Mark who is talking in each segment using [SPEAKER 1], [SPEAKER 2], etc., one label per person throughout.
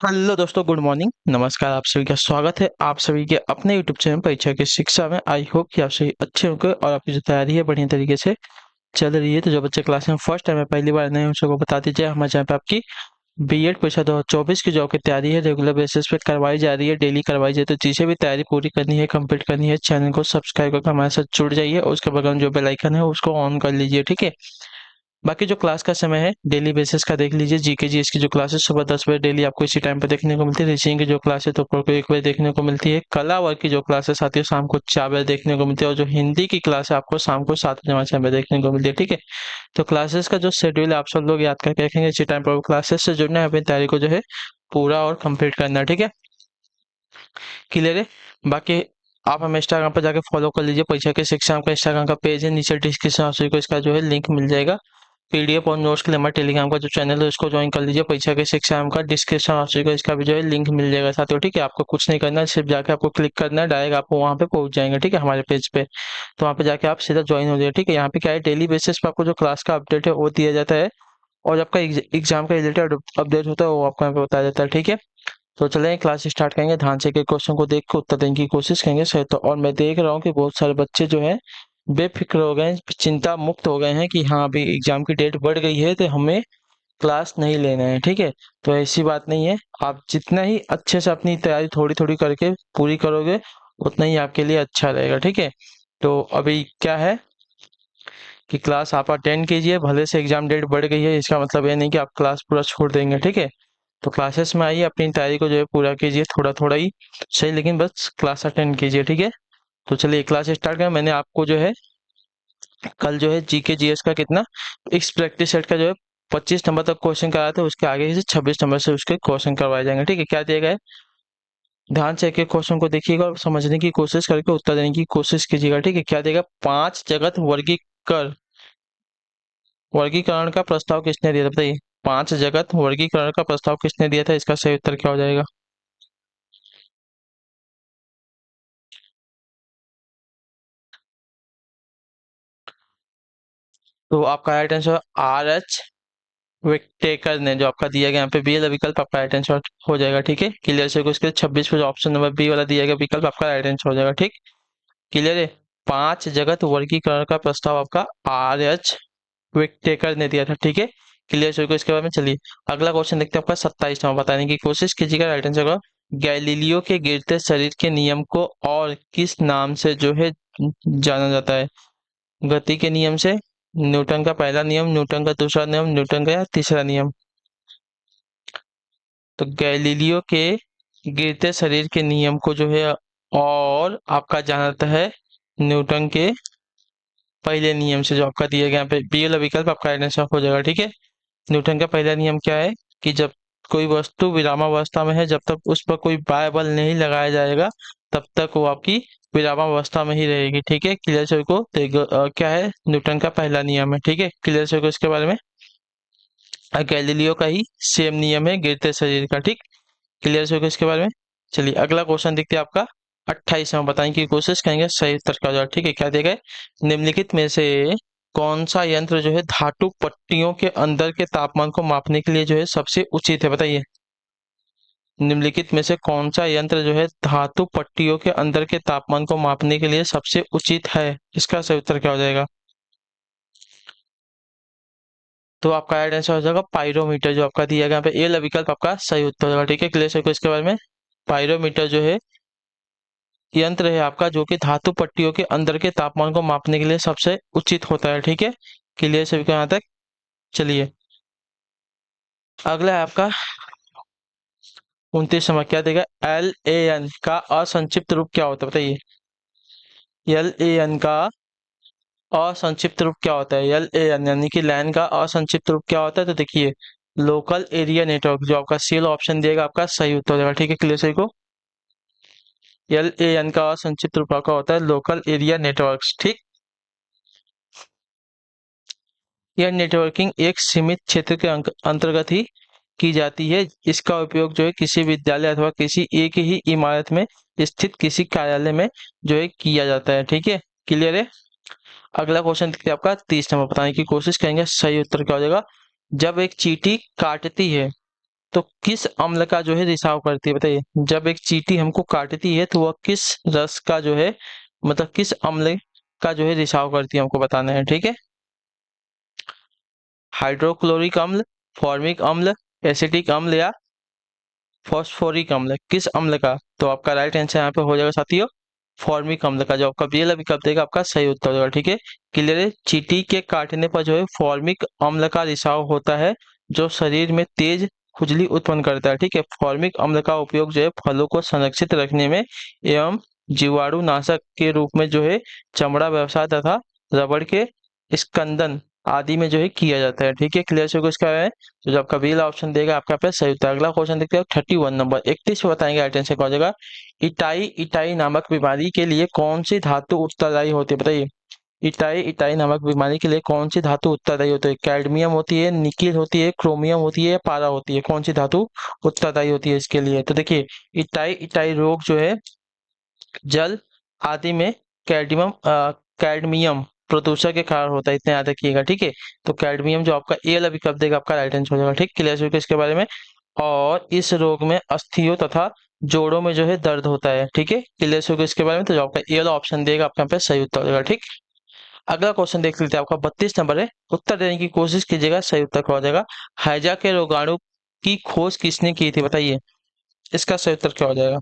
[SPEAKER 1] Hello दोस्तों, good morning. नमस्कार, आप सभी का स्वागत है आप सभी के अपने यूट्यूब चैनल परीक्षा की शिक्षा में। आई होप कि आप सभी अच्छे होंगे और आपकी जो तैयारी है बढ़िया तरीके से चल रही है। तो जो बच्चे क्लास में फर्स्ट टाइम है, पहली बार नए हैं, उन सबको बता दीजिए हमारे चैनल पे आपकी बीएड परीक्षा 2024 की जॉब की तैयारी है रेगुलर बेसिस पे करवाई जा रही है, डेली करवाई जाए। तो जिसे भी तैयारी पूरी करनी है, कंप्लीट करनी है, चैनल को सब्सक्राइब करके हमारे साथ जुड़ जाइए और उसके बगल में जो बेल आइकन है उसको ऑन कर लीजिए, ठीक है। बाकी जो क्लास का समय है डेली बेसिस का देख लीजिए। जीके जीएस की जो क्लासेस सुबह 10 बजे डेली आपको इसी टाइम पे देखने को मिलती है। रीजनिंग की जो क्लास है दोपहर को 1 बजे देखने को मिलती है। कला वर्ग की जो क्लासेस आती है शाम को 4 बजे देखने को मिलती है और जो हिंदी की क्लास है आपको शाम को 7 बजे देखने को मिलती है, ठीक है। तो क्लासेस का जो शेड्यूल है आप सब लोग याद करके रखेंगे। इसी टाइम पर क्लासेस से जुड़ना है, अपनी तैयारी को जो है पूरा और कंप्लीट करना है, ठीक है। क्लियर है। बाकी आप हमें इंस्टाग्राम पर जाके फॉलो कर लीजिए। परीक्षा की शिक्षा का इंस्टाग्राम का पेज है, नीचे डिस्क्रिप्शन ऑप्शन को इसका जो है लिंक मिल जाएगा। पीडीएफ और नोट्स के लिए हमारे टेलीग्राम का जो चैनल है उसको ज्वाइन कर लीजिए। परीक्षा की शिक्षा का डिस्क्रिप्शन ऑप्शन को इसका भी जो है लिंक मिल जाएगा साथियों, ठीक है। आपको कुछ नहीं करना है, सिर्फ जाके आपको क्लिक करना है, डायरेक्ट आपको वहाँ पे पहुंच जाएंगे, ठीक है, हमारे पेज पे। तो वहाँ पे जाके आप सीधा ज्वाइन हो जाइए, ठीक है। यहाँ पे क्या है, डेली बेसिस पे आपको जो क्लास का अपडेट है वो दिया जाता है और आपका एग्जाम का रिलेटेड अपडेट होता है वो आपको यहाँ पे बताया जाता है, ठीक है। तो चलें क्लास स्टार्ट करेंगे। ध्यान से के क्वेश्चन को देख के उत्तर देने की कोशिश करेंगे सही। तो और मैं देख रहा हूँ कि बहुत सारे बच्चे जो है बेफिक्र हो गए हैं, चिंता मुक्त हो गए हैं कि हाँ अभी एग्जाम की डेट बढ़ गई है तो हमें क्लास नहीं लेना है, ठीक है। तो ऐसी बात नहीं है। आप जितना ही अच्छे से अपनी तैयारी थोड़ी थोड़ी करके पूरी करोगे उतना ही आपके लिए अच्छा रहेगा, ठीक है। तो अभी क्या है कि क्लास आप अटेंड कीजिए। भले से एग्जाम डेट बढ़ गई है इसका मतलब ये नहीं कि आप क्लास पूरा छोड़ देंगे, ठीक है। तो क्लासेस में आइए, अपनी तैयारी को जो है पूरा कीजिए, थोड़ा थोड़ा ही सही, लेकिन बस क्लास अटेंड कीजिए, ठीक है। तो चलिए क्लास स्टार्ट करें। मैंने आपको जो है कल जो है जीके जीएस का कितना इस प्रैक्टिस सेट का जो है 25 नंबर तक क्वेश्चन कराए थे, उसके आगे से 26 नंबर से उसके क्वेश्चन करवाए जाएंगे, ठीक है। क्या दिया गया है, ध्यान से एक एक क्वेश्चन को देखिएगा और समझने की कोशिश करके उत्तर देने की कोशिश कीजिएगा, ठीक है। क्या देगा, 5 जगत वर्गीकरण का प्रस्ताव किसने दिया था, बताइए। 5 जगत वर्गीकरण का प्रस्ताव किसने दिया था, इसका सही उत्तर क्या हो जाएगा। तो आपका राइट आंसर RH विटेकर ने, जो आपका दिया गया यहाँ पे बी वाला विकल्प आपका राइट आंसर हो जाएगा, ठीक है। क्लियर से उसके 26 पे जो ऑप्शन नंबर बी वाला दिया गया विकल्प आपका राइट आंसर हो जाएगा, ठीक। क्लियर है। 5 जगत वर्गीकरण का प्रस्ताव आपका RH विटेकर ने दिया था, ठीक है। क्लियर से इसके बारे में चलिए अगला क्वेश्चन देखते हैं। आपका 27 नंबर बताने की कोशिश कीजिएगा। राइट आंसर का गैलीलियो के गिरते शरीर के नियम को और किस नाम से जो है जाना जाता है। गति के नियम से, न्यूटन का पहला नियम, न्यूटन का दूसरा नियम, न्यूटन का या तीसरा नियम। तो गैलीलियो के गिरते शरीर के नियम को जो है और आपका जाना जाता है न्यूटन के पहले नियम से, जो आपका दिया गया यहाँ पे बी वाला विकल्प आपका राइट आंसर हो जाएगा, ठीक है। न्यूटन का पहला नियम क्या है कि जब कोई वस्तु विरामावस्था में है, जब तक उस पर कोई बाह्य बल नहीं लगाया जाएगा तब तक वो आपकी विरामावस्था में ही रहेगी, ठीक है। क्लियर से को क्या है, न्यूटन का पहला नियम है, ठीक है। क्लियर से को इसके बारे में गैलीलियो का ही सेम नियम है गिरते शरीर का, ठीक। क्लियर से होगा इसके बारे में। चलिए अगला क्वेश्चन देखते हैं। आपका 28 बताने की कोशिश करेंगे सही उत्तर का जवाब, ठीक है। क्या देगा, निम्नलिखित में से कौन सा यंत्र जो है धातु पट्टियों के अंदर के तापमान को मापने के लिए जो है सबसे उचित है, बताइए। निम्नलिखित में से कौन सा यंत्र जो है धातु पट्टियों के अंदर के तापमान को मापने के लिए सबसे उचित है, इसका सही उत्तर क्या हो जाएगा। तो आपका राइट आंसर हो जाएगा पायरोमीटर, जो आपका दिया गया यहाँ पे ए वाला विकल्प आपका सही उत्तर होगा, ठीक है। क्लियर से इसके बारे में पायरोमीटर जो है यंत्र है आपका जो कि धातु पट्टियों के अंदर के तापमान को मापने के लिए सबसे उचित होता है, ठीक है। क्लियर सभी को यहाँ तक। चलिए अगला है आपका 29 क्या देगा, LAN का असंक्षिप्त रूप क्या होता है, बताइए। LAN का असंक्षिप्त रूप क्या होता है। LAN यानी कि लैन का असंक्षिप्त रूप क्या होता है, तो देखिए लोकल एरिया नेटवर्क, जो आपका सी ऑप्शन दिएगा आपका सही उत्तर हो जाएगा, ठीक है। क्लियर सही को LAN का असंक्षिप्त रूप आपका होता है लोकल एरिया नेटवर्क, ठीक। यह नेटवर्किंग एक सीमित क्षेत्र के अंतर्गत ही की जाती है। इसका उपयोग जो है किसी विद्यालय अथवा किसी एक ही इमारत में स्थित किसी कार्यालय में जो है किया जाता है, ठीक है। क्लियर है। अगला क्वेश्चन देखते हैं। आपका 30 नंबर बताने की कोशिश करेंगे सही उत्तर क्या हो जाएगा। जब एक चींटी काटती है तो किस अम्ल का जो है रिसाव करती है, बताइए। जब एक चींटी हमको काटती है तो वह किस रस का जो है, मतलब किस अम्ल का जो है रिसाव करती है, हमको बताना है, ठीक है। हाइड्रोक्लोरिक अम्ल, फॉर्मिक अम्ल, एसिटिक अम्ल या फॉस्फोरिक अम्ल, किस अम्ल का? तो आपका राइट आंसर यहाँ पे हो जाएगा साथियों, फॉर्मिक अम्ल का। जो आपका बेल विकल्प देगा आपका सही उत्तर होगा, ठीक है। क्लियर है। चींटी के काटने पर जो है फॉर्मिक अम्ल का रिसाव होता है, जो शरीर में तेज खुजली उत्पन्न करता है, ठीक है। फॉर्मिक अम्ल का उपयोग जो है फलों को संरक्षित रखने में एवं जीवाणु नाशक के रूप में जो है चमड़ा व्यवसाय तथा रबड़ के स्कंदन आदि में जो है किया जाता है, ठीक है। क्लियर से इसका है। तो जो आपका बीला ऑप्शन देगा आपका पे सही उत्तर। अगला क्वेश्चन देखते हैं 31 नंबर 31 पे बताएंगे आइटम से हो जाएगा। इटाई इटाई नामक बीमारी के लिए कौन सी धातु उत्तरदायी होती है, बताइए। इटाई इटाई नामक बीमारी के लिए कौन सी धातु उत्तरदायी होती है? कैडमियम होती है, निकिल होती है, क्रोमियम होती है, पारा होती है, कौन सी धातु उत्तरदायी होती है इसके लिए? तो देखिए, इटाई इटाई रोग जो है जल आदि में कैडमियम प्रदूषण के कारण होता है, इतने याद रखिएगा, ठीक है। तो कैडमियम जो आपका ए वाला विकल्प देगा आपका राइट आंसर हो जाएगा, ठीक। क्लियर हो गया इसके बारे में। और इस रोग में अस्थियों तथा जोड़ों में जो है दर्द होता है, ठीक है। क्लियर हो गया इसके बारे में। तो जो आपका ए वाला ऑप्शन देगा आपका यहाँ पे सही उत्तर हो जाएगा, ठीक। अगला क्वेश्चन देख लेते हैं, आपका 32 नंबर है। उत्तर देने की कोशिश कीजिएगा, सही उत्तर क्या हो जाएगा। हैजा के रोगाणु की खोज किसने की थी, बताइए। इसका सही उत्तर क्या हो जाएगा।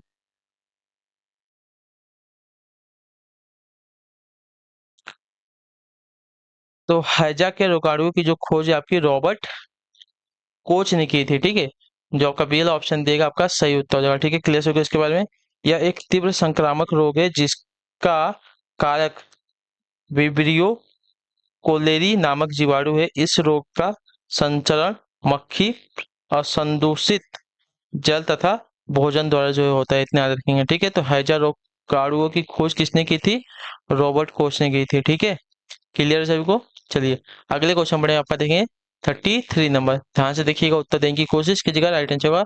[SPEAKER 1] तो हैजा के रोगाणु की जो खोज है आपकी रॉबर्ट कोच ने की थी, ठीक है। जो आपका बी वाला ऑप्शन देगा आपका सही उत्तर हो जाएगा, ठीक है। क्लियर हो गया इसके बारे में। यह एक तीव्र संक्रामक रोग है जिसका कारक विब्रियो कोलेरी नामक जीवाणु है। इस रोग का संचरण मक्खी और संदूषित जल तथा भोजन द्वारा जो है होता है, इतने याद रखेंगे, ठीक है। तो हैजा रोगाणुओं की खोज किसने की थी? रॉबर्ट कोच ने की थी, ठीक है। क्लियर है सभी को। चलिए अगले क्वेश्चन बढ़े, आपका देखेंगे 33 नंबर। ध्यान से देखिएगा, उत्तर देने की कोशिश कीजिएगा। राइट आंसर होगा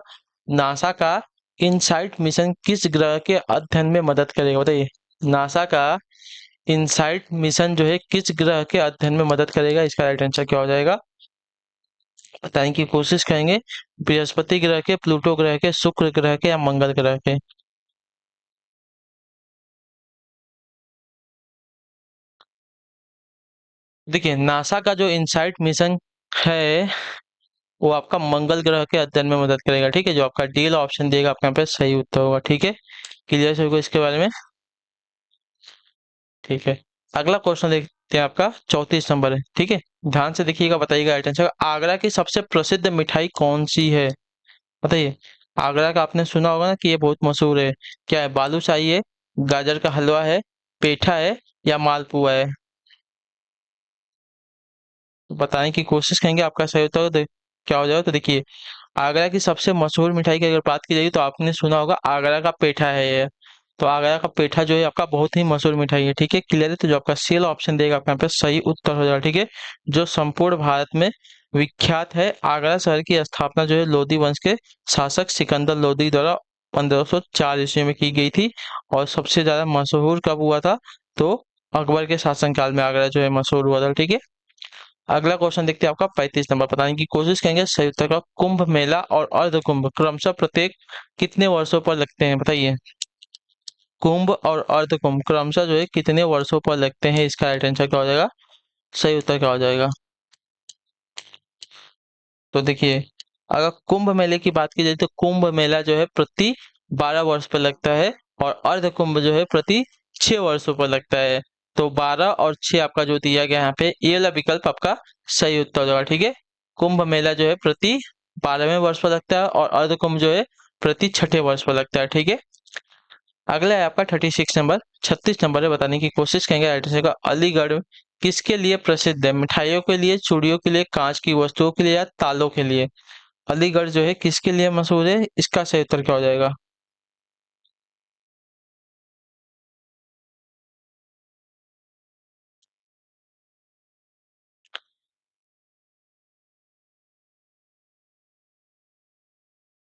[SPEAKER 1] नासा का इनसाइट मिशन किस ग्रह के अध्ययन में मदद करेगा, बताइए। नासा का इनसाइट मिशन जो है किस ग्रह के अध्ययन में मदद करेगा, इसका राइट आंसर क्या हो जाएगा बताने की कोशिश करेंगे। बृहस्पति ग्रह के, प्लूटो ग्रह के, शुक्र ग्रह के या मंगल ग्रह के? देखिए, नासा का जो इनसाइट मिशन है वो आपका मंगल ग्रह के अध्ययन में मदद करेगा, ठीक है। जो आपका डी वाला ऑप्शन देगा आपका यहाँ पे सही उत्तर होगा, ठीक है। क्लियर है इसके बारे में, ठीक है। अगला क्वेश्चन देखते हैं, आपका 34 नंबर है, ठीक है। ध्यान से देखिएगा, बताइएगा राइट आंसर। आगरा की सबसे प्रसिद्ध मिठाई कौन सी है, बताइए। आगरा का आपने सुना होगा ना कि ये बहुत मशहूर है। क्या है? बालूशाही है, गाजर का हलवा है, पेठा है या मालपुआ है? तो बताने की कोशिश करेंगे, आपका सही उत्तर क्या हो जाएगा। तो देखिए, आगरा की सबसे मशहूर मिठाई की अगर बात की जाएगी तो आपने सुना होगा आगरा का पेठा है ये। तो आगरा का पेठा जो है आपका बहुत ही मशहूर मिठाई है, ठीक है। क्लियर है। तो जो आपका सेल ऑप्शन देगा आपका यहाँ पे सही उत्तर हो जाएगा, ठीक है। जो संपूर्ण भारत में विख्यात है। आगरा शहर की स्थापना जो है लोधी वंश के शासक सिकंदर लोधी द्वारा 1504 ईस्वी में की गई थी। और सबसे ज्यादा मशहूर कब हुआ था? तो अकबर के शासनकाल में आगरा जो है मशहूर हुआ था, ठीक है। अगला क्वेश्चन देखते हैं, आपका 35 नंबर। बताने की कोशिश करेंगे सही उत्तर का। कुंभ मेला और अर्ध कुंभ क्रमशः प्रत्येक कितने वर्षों पर लगते हैं, बताइए। कुंभ और अर्ध कुंभ क्रमशः जो है कितने वर्षों पर लगते हैं, इसका राइट आंसर क्या हो जाएगा, सही उत्तर क्या हो जाएगा। तो देखिए, अगर कुंभ मेले की बात की जाए तो कुंभ मेला जो है प्रति 12 वर्ष पर लगता है। और अर्ध कुंभ जो है प्रति 6 वर्षों पर लगता है। तो 12 और 6 आपका जो दिया गया यहाँ पे ये वाला विकल्प आपका सही उत्तर होगा, ठीक है। कुंभ मेला जो है प्रति 12वें वर्ष पर लगता है और अर्ध कुंभ जो है प्रति छठे वर्ष पर लगता है, ठीक है। अगला है आपका 36 नंबर। 36 नंबर है, बताने की कोशिश करेंगे राइट आंसर का। अलीगढ़ किसके लिए प्रसिद्ध है? मिठाइयों के लिए, चूड़ियों के लिए, कांच की वस्तुओं के लिए या तालों के लिए? अलीगढ़ जो है किसके लिए मशहूर है, इसका सही उत्तर क्या हो जाएगा।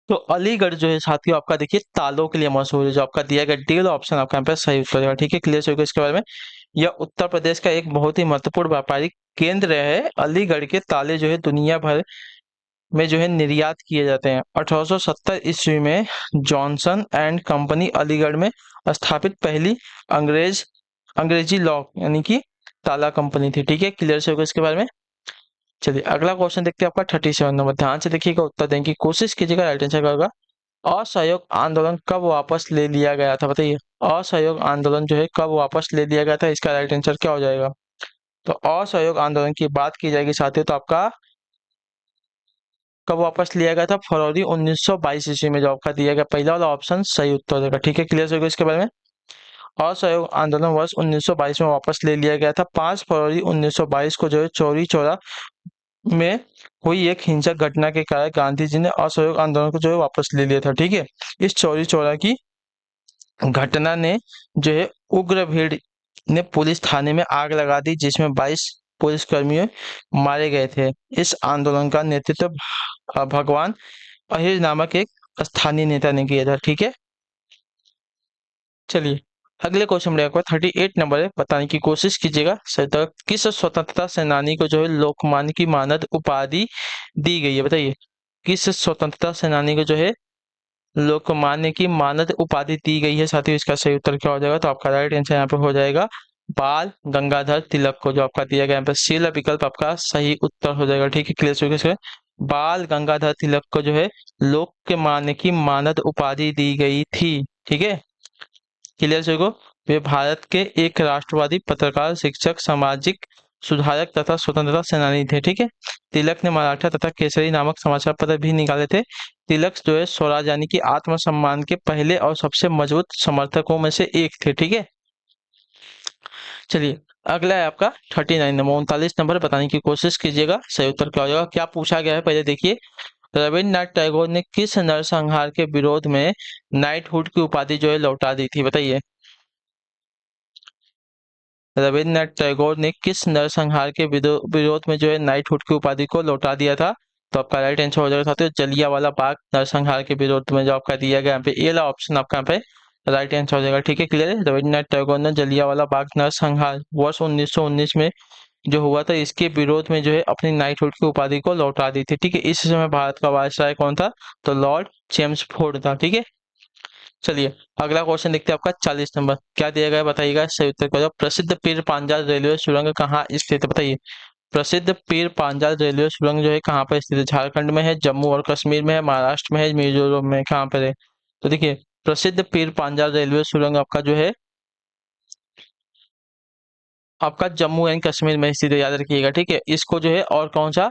[SPEAKER 1] तो अलीगढ़ जो है साथियों आपका देखिए तालों के लिए मशहूर है। जो आपका दिया गया डी ऑप्शन आपका यहाँ पे सही उत्तर हो जाएगा, ठीक है। क्लियर होगा इसके बारे में। यह उत्तर प्रदेश का एक बहुत ही महत्वपूर्ण व्यापारिक केंद्र है। अलीगढ़ के ताले जो है दुनिया भर में जो है निर्यात किए जाते हैं। 1870 ईस्वी में जॉनसन एंड कंपनी अलीगढ़ में स्थापित पहली अंग्रेज अंग्रेजी लॉ यानी कि ताला कंपनी थी। ठीक है, क्लियर से होगा इसके बारे में। चलिए अगला क्वेश्चन देखते हैं आपका 37 नंबर। ध्यान से देखिएगा, उत्तर देने की कोशिश कीजिएगा। राइट आंसर क्या होगा? असहयोग आंदोलन कब वापस ले लिया गया था? बताइए, असहयोग आंदोलन जो है कब वापस ले लिया गया था? इसका राइट आंसर क्या हो जाएगा? तो असहयोग आंदोलन की बात की जाएगी साथियों, तो आपका कब वापस लिया गया था? फरवरी 1922 ईस्वी में जो आपका दिया गया पहला वाला ऑप्शन सही उत्तर देगा। ठीक है, क्लियर होगा इसके बारे में। असहयोग आंदोलन वर्ष 1922 में वापस ले लिया गया था। 5 फरवरी 1922 को जो है चौरी चौरा में हुई एक हिंसक घटना के कारण गांधी जी ने असहयोग आंदोलन को जो है वापस ले लिया था। ठीक है, इस चौरी चौरा की घटना ने जो है उग्र भीड़ ने पुलिस थाने में आग लगा दी, जिसमें 22 पुलिसकर्मी मारे गए थे। इस आंदोलन का नेतृत्व भगवान अहिर नामक एक स्थानीय नेता ने किया था। ठीक है, चलिए अगले क्वेश्चन में 38 नंबर है, बताने की कोशिश कीजिएगा। किस स्वतंत्रता सेनानी को जो है लोकमान्य की मानद उपाधि दी गई है? बताइए, किस स्वतंत्रता सेनानी को जो है लोकमान्य की मानद उपाधि दी गई है? साथियों इसका सही उत्तर क्या हो जाएगा? तो आपका राइट आंसर यहाँ पे हो जाएगा बाल गंगाधर तिलक को, जो आपका दिया गया यहाँ पे सी विकल्प आपका सही उत्तर हो जाएगा। ठीक है, क्लियर से बाल गंगाधर तिलक को जो है लोकमान्य की मानद उपाधि दी गई थी। ठीक है, क्लियर से वे भारत के एक राष्ट्रवादी पत्रकार, शिक्षक, सामाजिक सुधारक तथा स्वतंत्रता सेनानी थे। ठीक है, तिलक ने मराठा तथा केसरी नामक समाचार पत्र भी निकाले थे। तिलक जो है स्वराज यानी कि आत्मसम्मान के पहले और सबसे मजबूत समर्थकों में से एक थे। ठीक है, चलिए अगला है आपका 39 नंबर, 39 नंबर, बताने की कोशिश कीजिएगा। सही उत्तर क्या हो जाएगा? क्या पूछा गया है पहले देखिए। रविन्द्रनाथ टैगोर ने किस नरसंहार के विरोध में नाइटहुड की उपाधि जो है लौटा दी थी? बताइए, रविन्द्रनाथ टैगोर ने किस नरसंहार के विरोध में जो है नाइटहुड की उपाधि को लौटा दिया था? तो आपका राइट आंसर हो जाएगा साथियों जलियांवाला बाग नरसंहार के विरोध में, जो आपका दिया गया यहाँ पे ए वाला ऑप्शन आपका यहाँ पे राइट आंसर हो जाएगा। ठीक है, क्लियर है। रविन्द्रनाथ टैगोर ने जलियांवाला बाग नरसंहार वर्ष 1919 में जो हुआ था, इसके विरोध में जो है अपनी नाइटहुड की उपाधि को लौटा दी थी। ठीक है, इस समय भारत का वायसराय कौन था? तो लॉर्ड चेम्सफोर्ड था। ठीक है, चलिए अगला क्वेश्चन देखते हैं आपका 40 नंबर। क्या दिया गया है बताइएगा, सही उत्तर क्या होगा? प्रसिद्ध पीर पांजाल रेलवे सुरंग कहाँ स्थित है? बताइए, प्रसिद्ध पीर पांजाल रेलवे सुरंग जो है कहाँ पर स्थित है? झारखंड में है, जम्मू और कश्मीर में है, महाराष्ट्र में है, मिजोरम में, कहाँ पर है? तो देखिए, प्रसिद्ध पीर पांजाल रेलवे सुरंग आपका जो है आपका जम्मू एंड कश्मीर में स्थित है, याद रखिएगा। ठीक है, इसको जो है और कौन सा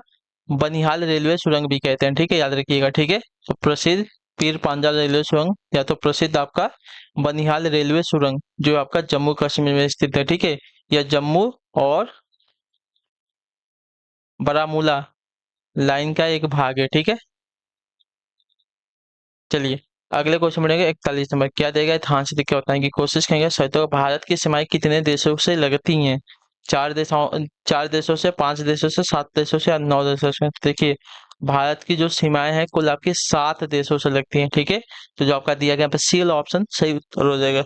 [SPEAKER 1] बनिहाल रेलवे सुरंग भी कहते हैं। ठीक है, याद रखिएगा। ठीक है, तो प्रसिद्ध पीर पांजाल रेलवे सुरंग या तो प्रसिद्ध आपका बनिहाल रेलवे सुरंग जो आपका जम्मू कश्मीर में स्थित है। ठीक है, यह जम्मू और बारामूला लाइन का एक भाग है। ठीक है, चलिए अगले क्वेश्चन बढ़ेंगे 41 नंबर। क्या देगा? ध्यान से देख के बताने की कोशिश करेंगे। तो भारत की सीमाएं कितने देशों से लगती हैं? 4 देशों से, 5 देशों से, 7 देशों से या 9 देशों से? तो देखिए, भारत की जो सीमाएं हैं कुल आपकी 7 देशों से लगती हैं। ठीक है, तो जो आपका दिया गया यहाँ पे सी वाला ऑप्शन सही उत्तर हो जाएगा।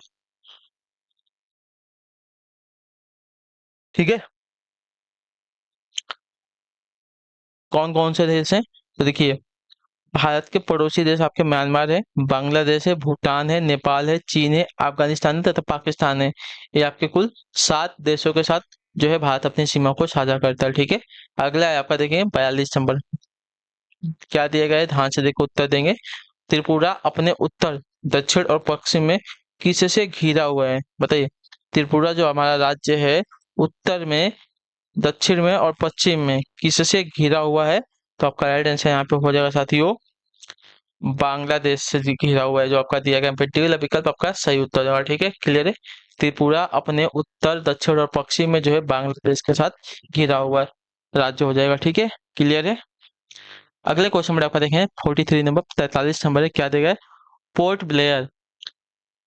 [SPEAKER 1] ठीक है, कौन कौन से देश हैं? तो देखिए, भारत के पड़ोसी देश आपके म्यांमार है, बांग्लादेश है, भूटान है, नेपाल है, चीन है, अफगानिस्तान है तथा पाकिस्तान है। ये आपके कुल 7 देशों के साथ जो है भारत अपनी सीमा को साझा करता है। ठीक है, अगला है आपका देखेंगे 42 नंबर। क्या दिया गया है? ध्यान से देखो, उत्तर देंगे। त्रिपुरा अपने उत्तर, दक्षिण और पश्चिम में किससे घिरा हुआ है? बताइए, त्रिपुरा जो हमारा राज्य है उत्तर में, दक्षिण में और पश्चिम में किससे घिरा हुआ है? तो आपका राइट आंसर यहाँ पे हो जाएगा साथियों बांग्लादेश से घिरा हुआ है, जो आपका दिया गया वाला विकल्प आपका सही उत्तर होगा। ठीक है, क्लियर है। त्रिपुरा अपने उत्तर, दक्षिण और पश्चिम में जो है बांग्लादेश के साथ घिरा हुआ राज्य हो जाएगा। ठीक है, क्लियर है। अगले क्वेश्चन में आपका देखें 43 नंबर, 43 नंबर है। क्या देगा? पोर्ट ब्लेयर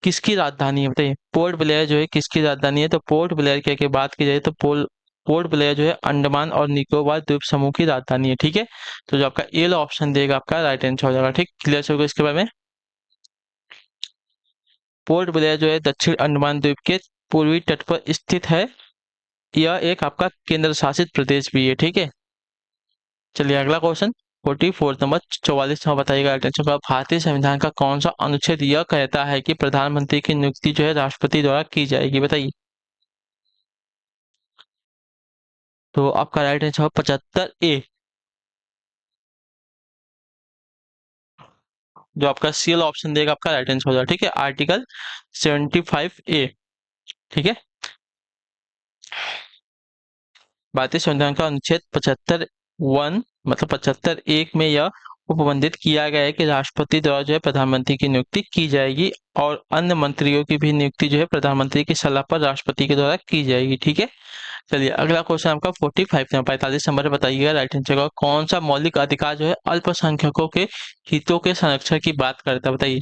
[SPEAKER 1] किसकी राजधानी है? बताइए, पोर्ट ब्लेयर जो है किसकी राजधानी है? तो पोर्ट ब्लेयर की बात की जाए तो पोर्ट ब्लेयर जो है अंडमान और निकोबार द्वीप समूह की राजधानी है। ठीक है, तो जो आपका ए ऑप्शन देगा आपका राइट आंसर हो जाएगा। ठीक, क्लियर से होगा इसके बारे में। पोर्ट ब्लेयर जो है दक्षिण अंडमान द्वीप के पूर्वी तट पर स्थित है। यह एक आपका केंद्र शासित प्रदेश भी है। ठीक है, चलिए अगला क्वेश्चन 44 नंबर 44 नंबर बताइएगा राइट आंसर का। भारतीय संविधान का कौन सा अनुच्छेद यह कहता है कि प्रधानमंत्री की नियुक्ति जो है राष्ट्रपति द्वारा की जाएगी, बताइए। तो आपका राइट आंसर 75A, जो आपका सीएल ऑप्शन देगा आपका राइट आंसर हो जाएगा। ठीक है, आर्टिकल 75A। ठीक है, भारतीय संविधान का अनुच्छेद 75(1) मतलब 75(1) में यह उपबंधित किया गया है कि राष्ट्रपति द्वारा जो है प्रधानमंत्री की नियुक्ति की जाएगी और अन्य मंत्रियों की भी नियुक्ति जो है प्रधानमंत्री की सलाह पर राष्ट्रपति के द्वारा की जाएगी। ठीक है, चलिए अगला क्वेश्चन आपका 45 नंबर बताइएगा राइट आंसर का। कौन सा मौलिक अधिकार जो है अल्पसंख्यकों के हितों के संरक्षण की बात करता है, बताइए।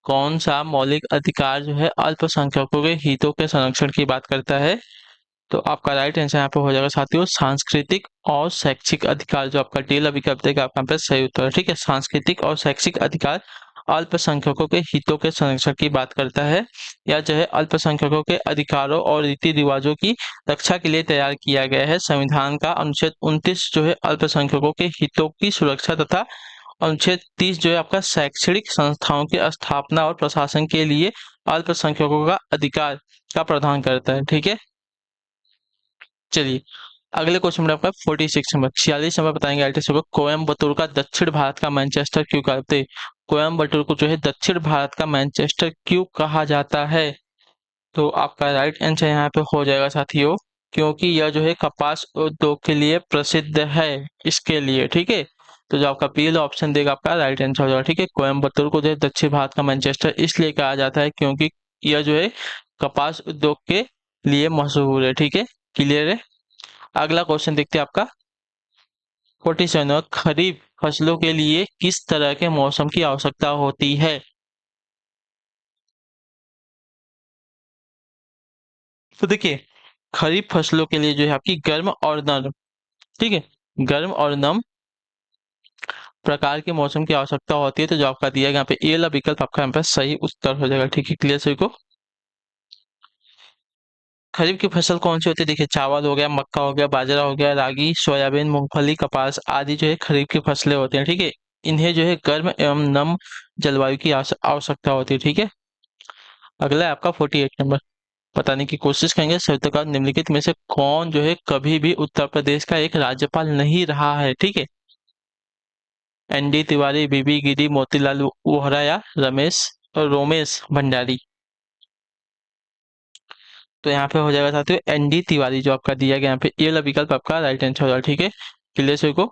[SPEAKER 1] कौन सा मौलिक अधिकार जो है अल्पसंख्यकों के हितों के संरक्षण की बात करता है? तो आपका राइट आंसर यहाँ पे हो जाएगा साथियों सांस्कृतिक और शैक्षिक अधिकार, जो आपका टेल विकल्प देगा आपका यहाँ पे सही उत्तर है। ठीक है, सांस्कृतिक और शैक्षिक अधिकार अल्पसंख्यकों के हितों के संरक्षण की बात करता है, या जो है अल्पसंख्यकों के अधिकारों और रीति रिवाजों की रक्षा के लिए तैयार किया गया है। संविधान का अनुच्छेद 29 जो है अल्पसंख्यकों के हितों की सुरक्षा तथा अनुच्छेद 30 जो है आपका शैक्षणिक संस्थाओं की स्थापना और प्रशासन के लिए अल्पसंख्यकों का अधिकार का प्रावधान करता है। ठीक है, चलिए अगले क्वेश्चन में आपका 46 नंबर बताएंगे आर्टिस्ट को। कोयम्बतूर का दक्षिण भारत का मैनचेस्टर क्यों कहते हैं? कोयम्बतूर को जो है दक्षिण भारत का मैनचेस्टर क्यों कहा जाता है? तो आपका राइट आंसर यहाँ पे हो जाएगा साथियों, क्योंकि यह जो है कपास उद्योग के लिए प्रसिद्ध है, इसके लिए। ठीक है, तो जो आपका पहला ऑप्शन देगा आपका राइट आंसर हो जाएगा। ठीक है, कोयम्बतूर को जो है दक्षिण भारत का मैनचेस्टर इसलिए कहा जाता है क्योंकि यह जो है कपास उद्योग के लिए मशहूर है। ठीक है, क्लियर है। अगला क्वेश्चन देखते हैं आपका 47। खरीफ फसलों के लिए किस तरह के मौसम की आवश्यकता होती है? तो देखिए, खरीफ फसलों के लिए जो है आपकी गर्म और नर्म, ठीक है, गर्म और नम प्रकार के मौसम की आवश्यकता होती है। तो जो आपका दिया गया यहाँ पे ए वाला विकल्प आपका यहाँ पे सही उत्तर हो जाएगा। ठीक है, क्लियर सभी को। खरीफ की फसल कौन सी होती है? देखिए, चावल हो गया, मक्का हो गया, बाजरा हो गया, रागी, सोयाबीन, मूंगफली, कपास आदि जो है खरीफ की फसलें होती हैं। ठीक है, इन्हें जो है गर्म एवं नम जलवायु की आवश्यकता होती है। ठीक है, अगला है आपका 48 नंबर। बताने की कोशिश करेंगे सत्याग्रह निम्नलिखित में से कौन जो है कभी भी उत्तर प्रदेश का एक राज्यपाल नहीं रहा है? ठीक है, एनडी तिवारी, बीबी गिरी, मोतीलाल वोहरा या रोमेश भंडारी। तो यहाँ पे हो जाएगा साथियों एनडी तिवारी, जो आपका दिया गया यहाँ पे ये वाला विकल्प आपका राइट आंसर हो जाएगा। ठीक है, क्लियर सभी को।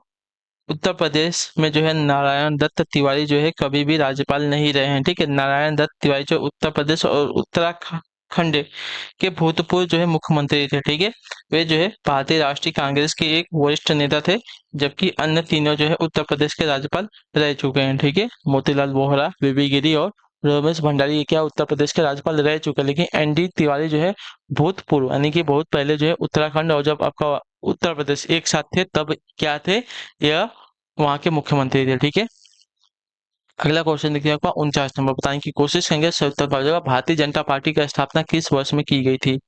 [SPEAKER 1] उत्तर प्रदेश में जो है नारायण दत्त तिवारी जो है कभी भी राज्यपाल नहीं रहे हैं। ठीक है, नारायण दत्त तिवारी जो उत्तर प्रदेश और उत्तराखंड के भूतपूर्व जो है मुख्यमंत्री थे। ठीक है, वे जो है भारतीय राष्ट्रीय कांग्रेस के एक वरिष्ठ नेता थे, जबकि अन्य तीनों जो है उत्तर प्रदेश के राज्यपाल रह चुके हैं। ठीक है, मोतीलाल वोहरा, बीबी गिरी और रमेश भंडारी ये क्या उत्तर प्रदेश के राज्यपाल रह चुके हैं, लेकिन एनडी तिवारी जो है भूतपूर्व यानी कि बहुत पहले जो है उत्तराखंड और जब आपका उत्तर प्रदेश एक साथ थे तब क्या थे, यह वहां के मुख्यमंत्री थे। ठीक है, अगला क्वेश्चन देखिए आपका 49 नंबर। बताने की कोशिश करेंगे संयुक्त भारतीय जनता पार्टी की स्थापना किस वर्ष में की गई थी?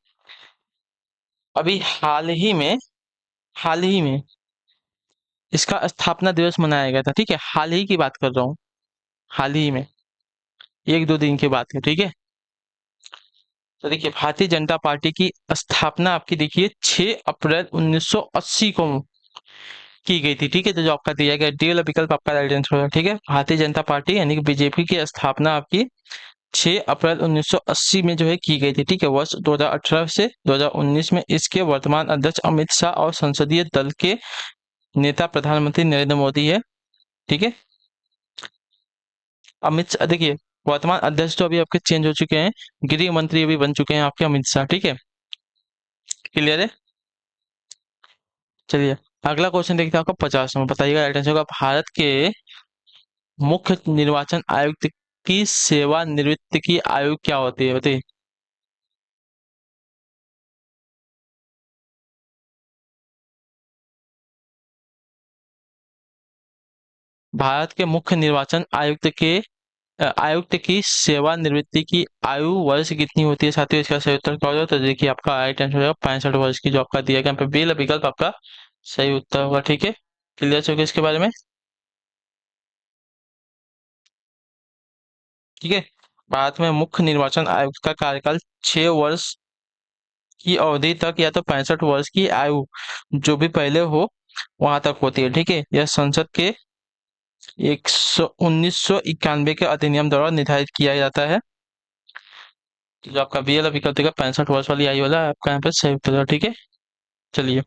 [SPEAKER 1] अभी हाल ही में इसका स्थापना दिवस मनाया गया था। ठीक है, हाल ही की बात कर रहा हूँ, हाल ही में एक दो दिन की बात है। ठीक है, तो देखिए भारतीय जनता पार्टी की स्थापना आपकी देखिए 6 अप्रैल 1980 को की गई थी। ठीक है, तो जो आपका दिया गया डी वाला विकल्प आपका राइट आंसर होगा। ठीक है, भारतीय जनता पार्टी यानी कि बीजेपी की स्थापना आपकी 6 अप्रैल 1980 में जो है की गई थी। ठीक है, वर्ष 2018 से 2019 में इसके वर्तमान अध्यक्ष अमित शाह और संसदीय दल के नेता प्रधानमंत्री नरेंद्र मोदी है। ठीक है, अमित शाह देखिए वर्तमान अध्यक्ष तो अभी आपके चेंज हो चुके हैं, गृह मंत्री अभी बन चुके हैं आपके अमित शाह। ठीक है, क्लियर है। चलिए अगला क्वेश्चन देखते हैं आपका 50 में। बताइएगा राइट आंसर होगा भारत के मुख्य निर्वाचन आयुक्त की सेवानिवृत्ति की आयु क्या होती है, बताइए। भारत के मुख्य निर्वाचन आयुक्त की सेवानिवृत्ति की आयु वर्ष कितनी होती है साथियों? इसका सही उत्तर क्या होगा? तो देखिए आपका राइट आंसर होगा 65 वर्ष की, जो आपका दिया गया यहाँ पे बी विकल्प आपका सही उत्तर होगा। ठीक है, क्लियर हो गया इसके बारे में। ठीक है। भारत में मुख्य निर्वाचन आयुक्त का कार्यकाल 6 वर्ष की अवधि तक या तो 65 वर्ष की आयु जो भी पहले हो वहां तक होती है। ठीक है, यह संसद के 1991 के अधिनियम द्वारा निर्धारित किया जाता है। तो जो आपका बी वाला विकल्प देगा 65 वर्ष वाली आयु वाला आपका यहाँ पे सही उत्तर है। ठीक है, चलिए,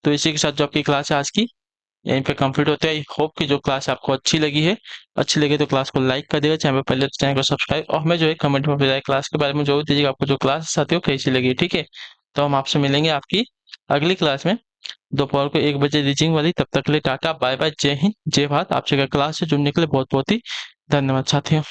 [SPEAKER 1] तो इसी के साथ जो आपकी क्लास है आज की यहीं पे कंप्लीट होते हैं। आई होप कि जो क्लास आपको अच्छी लगी है, अच्छी लगी तो क्लास को लाइक कर देगा, चैनल पर पहले तो चैनल को सब्सक्राइब, और हमें जो है कमेंट में बताइए क्लास के बारे में जो दीजिएगा आपको जो क्लास आती है वो कैसी लगी। ठीक है, तो हम आपसे मिलेंगे आपकी अगली क्लास में दोपहर को 1 बजे रीचिंग वाली। तब तक के लिए टाटा बाय बाय, जय हिंद जय भारत। आपसे क्लास से जुड़ने के लिए बहुत बहुत ही धन्यवाद साथियों।